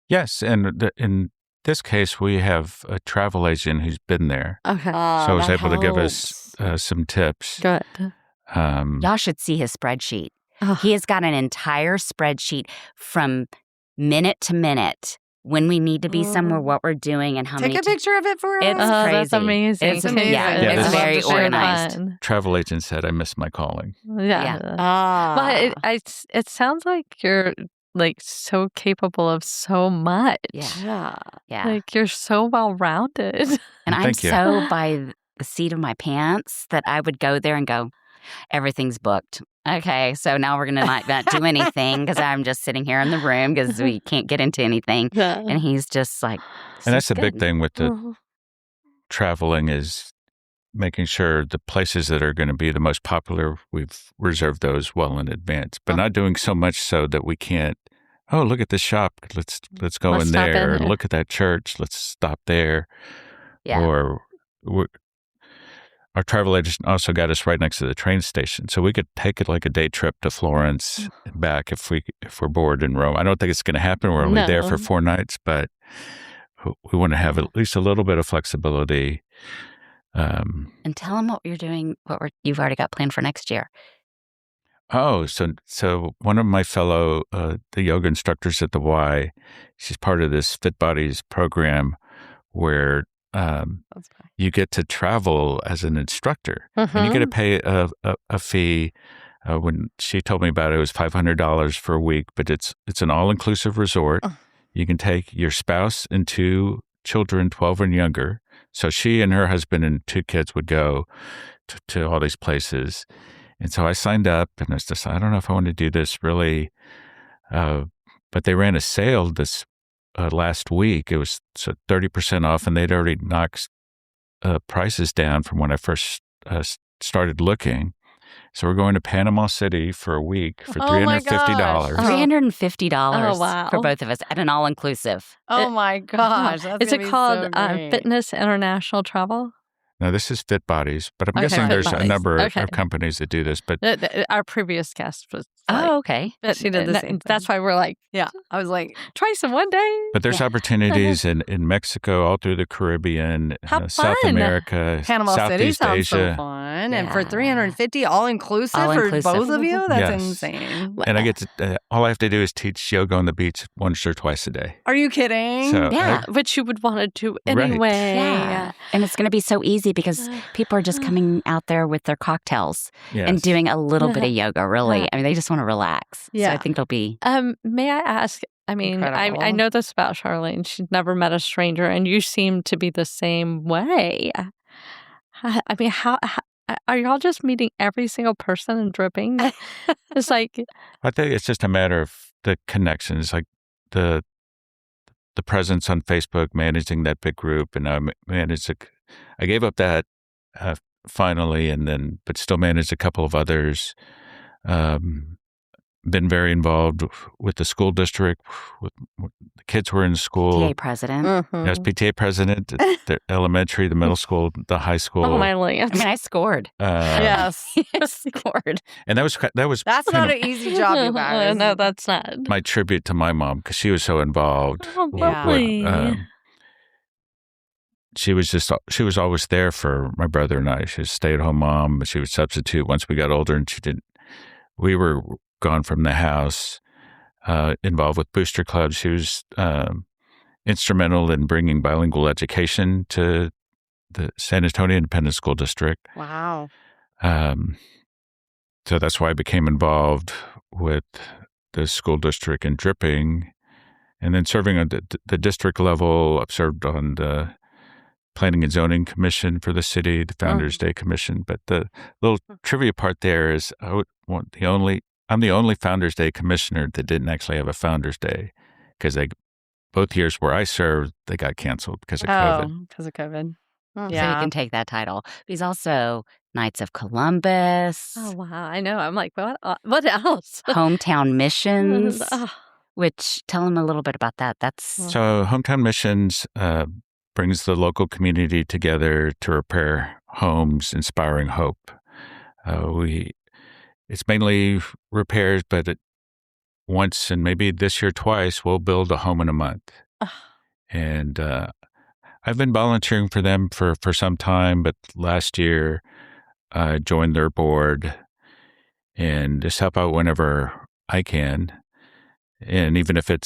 S6: Yes, and in this case, we have a travel agent who's been there,
S4: Okay.
S6: so I was
S3: that
S6: able to give us
S3: helps.
S6: some tips.
S4: Good.
S5: Y'all should see his spreadsheet.
S4: Oh.
S5: He has got an entire spreadsheet from minute to minute when we need to be somewhere, what we're doing, and how
S3: Take
S5: many.
S3: a picture of it for us.
S5: It's
S4: Oh,
S5: crazy.
S4: that's amazing.
S5: It's
S3: amazing.
S5: Yeah,
S6: Yeah,
S5: it's
S6: this-
S5: very
S4: So
S5: organized.
S4: fun.
S6: Travel agent said, "I missed my calling."
S4: Yeah. But it sounds like you're like so capable of so much.
S5: Yeah. Yeah.
S4: Like you're so well rounded.
S5: And I'm
S6: Thank you.
S5: so by the seat of my pants that I would go there and go, everything's booked. Okay, so now we're going to not do anything because I'm just sitting here in the room because we can't get into anything. And he's just like,
S6: And that's the
S5: "This is
S6: big
S5: good."
S6: thing with the traveling is making sure the places that are going to be the most popular, we've reserved those well in advance, but not doing so much so that we can't, oh, look at this shop. Let's go
S4: Let's
S6: in
S4: stop in
S6: there. Or
S4: there.
S6: look at that church. Let's stop there.
S5: Yeah.
S6: Or our travel agent also got us right next to the train station, so we could take it like a day trip to Florence and back if we're bored in Rome. I don't think it's going to happen. We're only there for 4 nights, but we want to have at least a little bit of flexibility.
S5: And tell him what you're doing, you've already got planned for next year.
S6: Oh, so one of my fellow the yoga instructors at the Y, she's part of this Fit Bodies program where you get to travel as an instructor, and you get to pay a fee. When she told me about it, it was $500 for a week, but it's an all-inclusive resort. You can take your spouse and 2 children, 12 and younger. So she and her husband and 2 kids would go to all these places. And so I signed up, and I was just, I don't know if I want to do this really. But they ran a sale this last week. It was 30% off, and they'd already knocked prices down from when I first started looking. So we're going to Panama City for a week for $350.
S5: $350
S4: Oh, wow.
S5: for both of us at an all-inclusive.
S3: Oh my gosh. That's
S4: Is
S3: gonna
S4: it
S3: be
S4: called
S3: so great.
S4: Fitness International Travel?
S6: Now, this is Fit Bodies, but I'm
S4: Okay,
S6: guessing
S4: Fit
S6: there's a
S4: Bodies.
S6: number
S4: Okay.
S6: of companies that do this. But
S4: Our previous guest was like,
S5: Oh, okay.
S3: She did the same
S4: That's
S3: thing.
S4: why we're like,
S3: Yeah. I was like,
S4: try some one day.
S6: But there's opportunities in Mexico, all through the Caribbean,
S4: How
S6: South
S4: fun.
S6: America,
S3: Panama City
S6: Southeast
S3: sounds so
S6: Asia.
S3: fun. And for
S5: Yeah.
S3: $350, all inclusive for
S5: All-inclusive.
S3: both of you? That's
S6: Yes.
S3: insane.
S6: And I get to, all I have to do is teach yoga on the beach once or twice a day.
S3: Are you kidding?
S6: So
S5: Yeah.
S4: Which you would want to do
S6: Right.
S4: anyway.
S5: Yeah. And it's going to be so easy because people are just coming out there with their cocktails
S6: yes.
S5: and doing a little bit of yoga, really. I mean, they just want to relax.
S3: Yeah.
S5: So I think it'll be.
S4: May I ask? I mean, I
S3: Incredible.
S4: know this about Charlene. She's never met a stranger, and you seem to be the same way. I mean, how are y'all just meeting every single person and dripping? It's like,
S6: I think it's just a matter of the connections, like the presence on Facebook, managing that big group, and I gave up that finally, but still managed a couple of others. Been very involved with the school district. With the kids were in school.
S5: PTA president.
S6: I was PTA president at the elementary, the middle school, the high school.
S4: oh my land.
S5: I mean, I scored.
S3: Yes.
S5: I scored.
S6: And that was
S3: That's
S6: kind
S3: not
S6: of
S3: an easy job, you guys.
S4: No, that's not.
S6: my tribute to my mom because she was so involved.
S4: Oh,
S3: Yeah.
S4: lovely.
S6: She was always there for my brother and I. She was a stay-at-home mom, but she would substitute once we got older, and we were gone from the house, involved with booster clubs. She was instrumental in bringing bilingual education to the San Antonio Independent School District.
S3: Wow.
S6: So that's why I became involved with the school district in Dripping, and then serving on the district level. I've served on the Planning and Zoning Commission for the city, the Founders Day Commission. But the little trivia part there is I'm the only Founders Day commissioner that didn't actually have a Founders Day because both years where I served, they got canceled because of COVID.
S3: Because of COVID.
S5: So he can take that title. He's also Knights of Columbus,
S4: Oh wow, I know. I'm like, what else?
S5: Hometown Missions.
S4: Oh,
S5: which tell them a little bit about that. That's
S6: So Hometown Missions brings the local community together to repair homes, inspiring hope. It's mainly repairs, but once and maybe this year twice, we'll build a home in a month. And I've been volunteering for them for some time, but last year I joined their board and just help out whenever I can. And even if I'm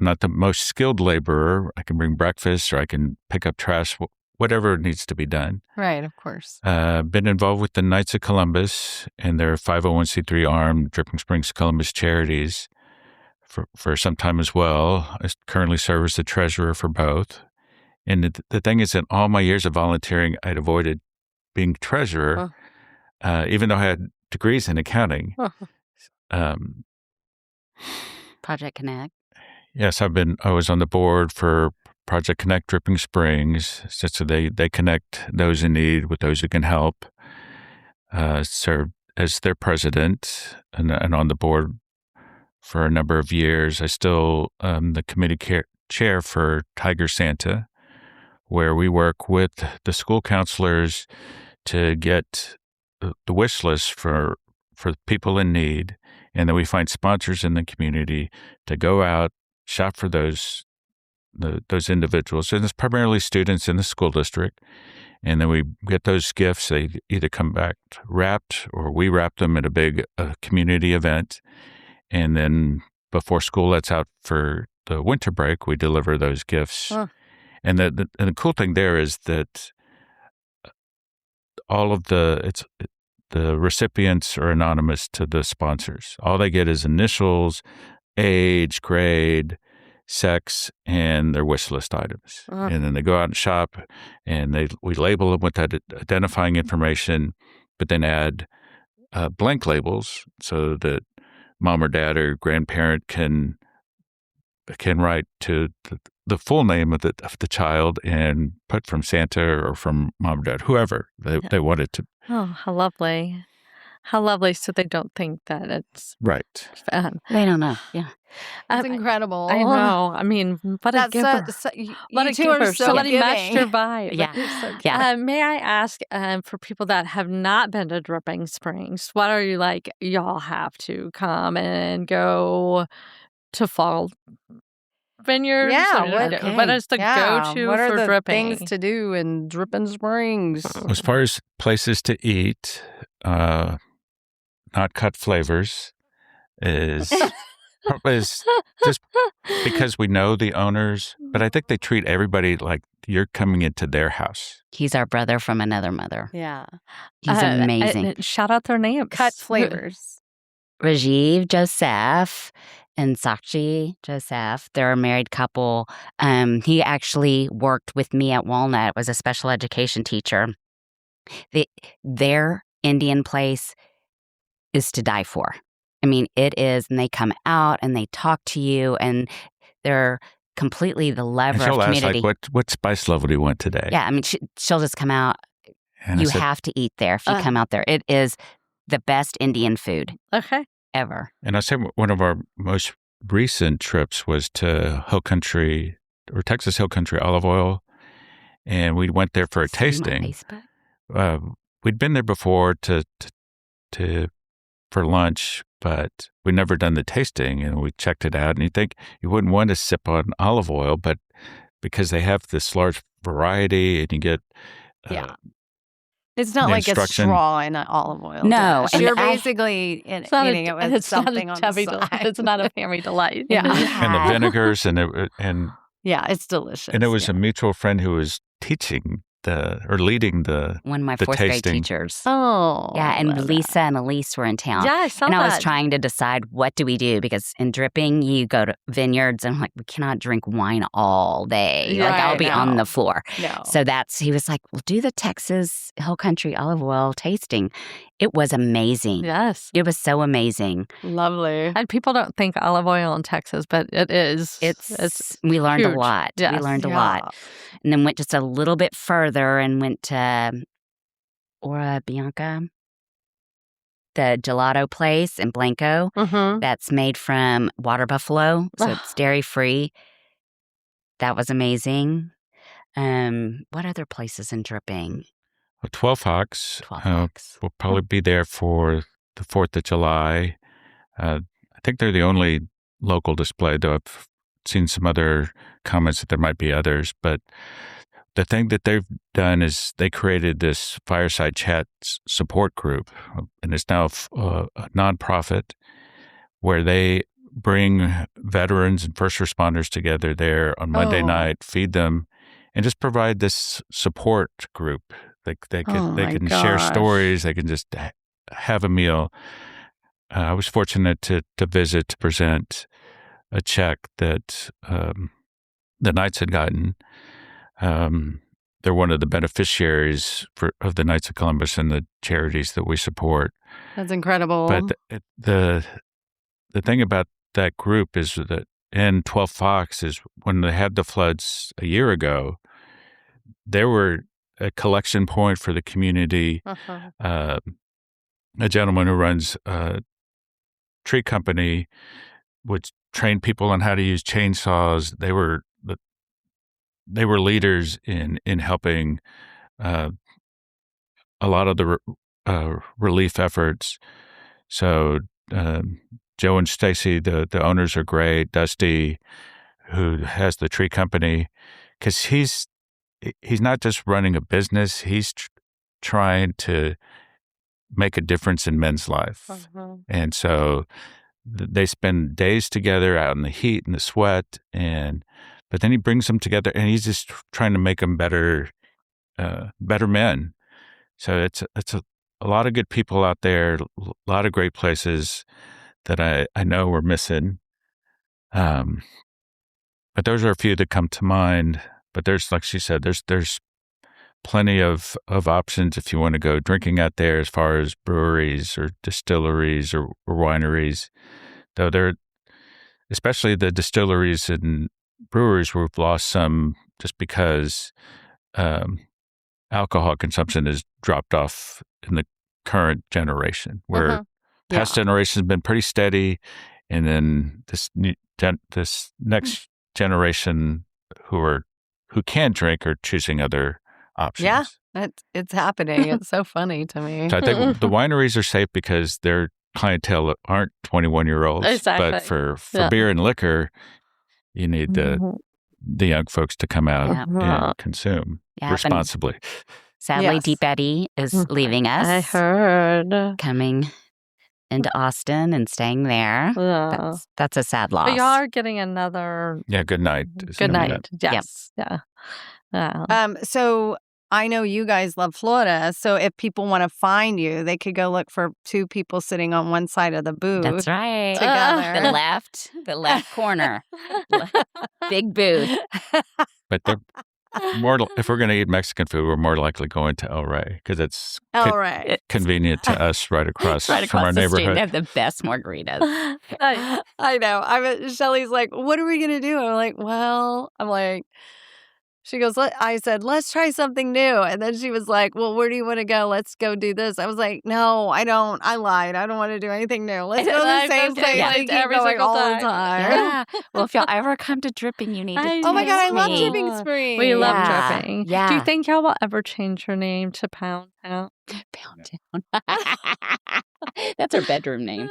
S6: not the most skilled laborer, I can bring breakfast or I can pick up trash, whatever needs to be done.
S3: Right, of course.
S6: Been involved with the Knights of Columbus and their 501c3 arm, Dripping Springs Columbus Charities, for some time as well. I currently serve as the treasurer for both. And the thing is, in all my years of volunteering, I'd avoided being treasurer, even though I had degrees in accounting.
S5: Project Connect.
S6: Yes, I was on the board for Project Connect Dripping Springs, so they connect those in need with those who can help. Served as their president and on the board for a number of years. I still the committee chair for Tiger Santa, where we work with the school counselors to get the wish list for people in need, and then we find sponsors in the community to go out, shop for those individuals, and it's primarily students in the school district. And then we get those gifts. They either come back wrapped or we wrap them at a big community event. And then before school lets out for the winter break, we deliver those gifts. And the cool thing there is that all of the recipients are anonymous to the sponsors. All they get is initials, age, grade, sex, and their wish list items. And then they go out and shop, and we label them with that identifying information, but then add blank labels so that mom or dad or grandparent can write to the full name of the child and put from Santa or from mom or dad, whoever they want it to.
S4: Oh, how lovely. How lovely, so they don't think that it's
S6: Right.
S4: fun.
S5: They don't know. Yeah.
S3: It's incredible.
S4: I know. I mean, what a giver. What a
S3: you two are
S4: giver.
S3: so
S4: Somebody matched
S3: giving.
S4: your vibe.
S5: Yeah. Yeah.
S4: May I ask, for people that have not been to Dripping Springs, what are you like? Y'all have to come and go to Fall Vineyards?
S3: Yeah,
S4: what is the go-to
S3: what are
S4: for
S3: the
S4: Dripping?
S3: things to do in Dripping Springs?
S6: As far as places to eat, not cut flavors is just because we know the owners, but I think they treat everybody like you're coming into their house.
S5: He's our brother from another mother.
S3: Yeah.
S5: He's amazing.
S4: Shout out their names.
S3: Cut flavors.
S5: Rajiv Joseph and Sakshi Joseph. They're a married couple. He actually worked with me at Walnut, was a special education teacher. Their Indian place is to die for. I mean, it is, and they come out and they talk to you, and they're completely the lever
S6: And she'll
S5: of
S6: ask,
S5: community.
S6: like, what spice level do you want today?
S5: Yeah, I mean, she'll just come out.
S6: And I
S5: You
S6: said,
S5: have to eat there if you come out there. It is the best Indian food
S4: Okay.
S5: ever.
S6: And I said one of our most recent trips was to Hill Country or Texas Hill Country olive oil, and we went there for a
S5: See my
S6: tasting.
S5: Facebook?
S6: We'd been there before for lunch, but we'd never done the tasting, and we checked it out. And you wouldn't want to sip on olive oil, but because they have this large variety, and you get
S3: It's not
S6: the
S3: like a
S6: instruction.
S3: straw in an olive oil.
S5: No,
S3: dish.
S5: and
S3: You're
S5: I-
S3: basically
S4: It's not
S3: eating it with
S4: it's
S3: something
S4: not
S3: on the
S4: tummy
S3: side.
S4: It's not a family delight.
S3: Yeah.
S6: and the vinegars, and
S3: Yeah, it's delicious.
S6: it was
S3: yeah.
S6: a mutual friend who was teaching leading the
S5: One of my
S6: the
S5: fourth grade
S6: tasting.
S5: teachers.
S3: Oh.
S5: Yeah,
S3: I
S5: and
S3: love
S5: Lisa and Elise were in town.
S4: Yeah, I saw
S5: And
S4: that.
S5: I was trying to decide what do we do, because in Dripping, you go to vineyards, and I'm like, we cannot drink wine all day. Like, I'll
S3: Right,
S5: be on
S3: no.
S5: the floor.
S3: that. No.
S5: So he was like, well, do the Texas Hill Country olive oil tasting. It was amazing.
S4: Yes.
S5: It was so amazing.
S3: Lovely.
S4: And people don't think olive oil in Texas, but it is.
S5: We learned
S4: huge.
S5: a lot.
S4: Yes.
S5: We learned a
S3: Yeah.
S5: lot. And then went just a little bit further and went to Ora Bianca. the gelato place in Blanco that's made from water buffalo, so it's dairy-free. That was amazing. What other places in Dripping?
S6: 12 Hawks.
S5: 12 Hawks.
S6: We'll probably be there for the 4th of July. I think they're the only local display, though I've seen some other comments that there might be others. But the thing that they've done is they created this fireside chat support group, and it's now a nonprofit where they bring veterans and first responders together there on Monday night, feed them, and just provide this support group. They can share stories. They can just have a meal. I was fortunate to visit to present a check that the Knights had gotten. They're one of the beneficiaries of the Knights of Columbus and the charities that we support.
S3: That's incredible.
S6: But the thing about that group is that in 12 Fox is when they had the floods a year ago, there were a collection point for the community. A gentleman who runs a tree company would train people on how to use chainsaws. They were leaders in helping a lot of the relief efforts. So Joe and Stacy, the owners, are great. Dusty, who has the tree company, because he's not just running a business. He's trying to make a difference in men's life. And so they spend days together out in the heat and the sweat, but then he brings them together, and he's just trying to make them better men. So it's a lot of good people out there, a lot of great places that I know we're missing. But those are a few that come to mind. But there's, like she said, there's plenty of options if you want to go drinking out there, as far as breweries or distilleries or wineries. Though especially the distilleries and breweries, we've lost some just because alcohol consumption has dropped off in the current generation, where past generations have been pretty steady, and then this next generation who can drink are choosing other options.
S3: Yeah, it's happening. It's so funny to me.
S6: So I think the wineries are safe because their clientele aren't 21-year-olds.
S4: Exactly.
S6: But for beer and liquor, you need the young folks to come out and consume responsibly.
S5: Sadly, Deep Eddy is leaving us.
S4: I heard.
S5: Coming into Austin and staying there. That's a sad loss.
S4: But y'all are getting another.
S6: Yeah, Good Night.
S4: Good Night. Yes.
S5: Yep.
S4: Yeah.
S3: So I know you guys love Florida. So if people want to find you, they could go look for two people sitting on one side of the booth.
S5: That's right.
S3: Together.
S5: The left corner. Big booth.
S6: But they're if we're going to eat Mexican food, we're more likely going to El Rey because it's convenient to us right across from our
S5: the
S6: neighborhood.
S5: Street. They have the best margaritas.
S3: I know. Shelly's like, what are we going to do? I'm like, she goes, I said, let's try something new. And then she was like, well, where do you want to go? Let's go do this. I was like, no, I don't. I lied. I don't want to do anything new. Let's go to the same place we keep going all the time.
S5: Yeah. Well, if y'all ever come to Dripping, you need to
S3: Oh my God, I love
S5: me.
S3: Dripping Springs.
S4: We love Dripping.
S5: Yeah.
S4: Do you think y'all will ever change your name to Pound Town?
S5: Pound Town. That's her bedroom name.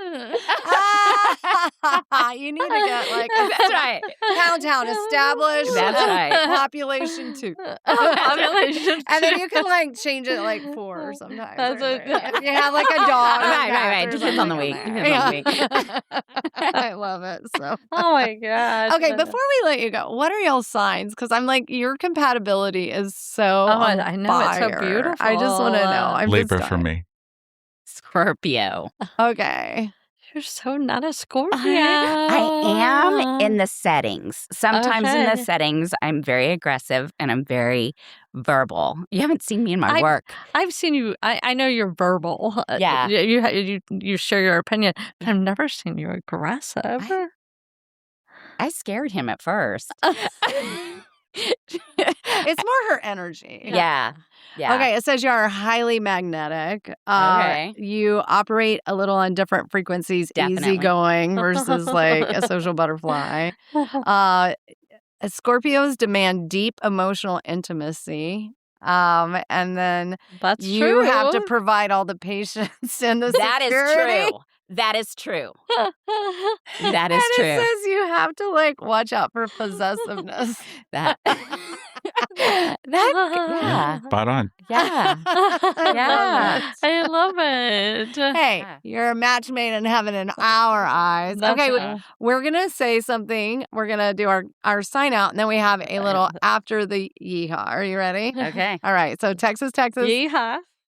S3: You need to get
S5: That's right.
S3: Pound Town established.
S5: That's right.
S3: Population 2.
S4: Population
S3: And then you can change it 4 sometimes.
S4: That's
S3: If you have a dog.
S5: Right. Depends on the week.
S3: I love it. So.
S4: Oh my gosh.
S3: Okay, before we let you go, what are y'all's signs? Because I'm like, your compatibility is so on
S4: I know,
S3: fire.
S4: it's so beautiful.
S3: I just want to know. I'm
S6: Libra
S3: just
S6: for me.
S5: Scorpio.
S3: Okay.
S4: You're so not a Scorpio.
S5: I am in the settings. Sometimes in the settings, I'm very aggressive and I'm very verbal. You haven't seen me in my work.
S4: I've seen you. I know you're verbal.
S5: Yeah.
S4: You share your opinion, but I've never seen you aggressive.
S5: I scared him at first.
S3: Is It's more her energy.
S5: Yeah. Yeah.
S3: Okay, it says you are highly magnetic.
S5: Okay.
S3: You operate a little on different frequencies,
S5: Definitely.
S3: easygoing versus like a social butterfly. Scorpios demand deep emotional intimacy. And then
S4: That's
S3: you have to
S4: true.
S3: provide all the patience and the
S5: That is
S3: security.
S5: true. That is true. That is
S3: And
S5: true.
S3: it says you have to like watch out for possessiveness.
S5: That. Yeah.
S6: Spot on.
S5: Yeah. Yeah.
S4: I love it.
S3: Hey,
S5: Yeah.
S3: you're a match made in heaven in our eyes.
S4: That's
S3: Okay,
S4: it.
S3: we're going to say something. We're going to do our sign out, and then we have a little after the yeehaw. Are you ready?
S5: Okay.
S3: All right. So Texas.
S4: Yeehaw.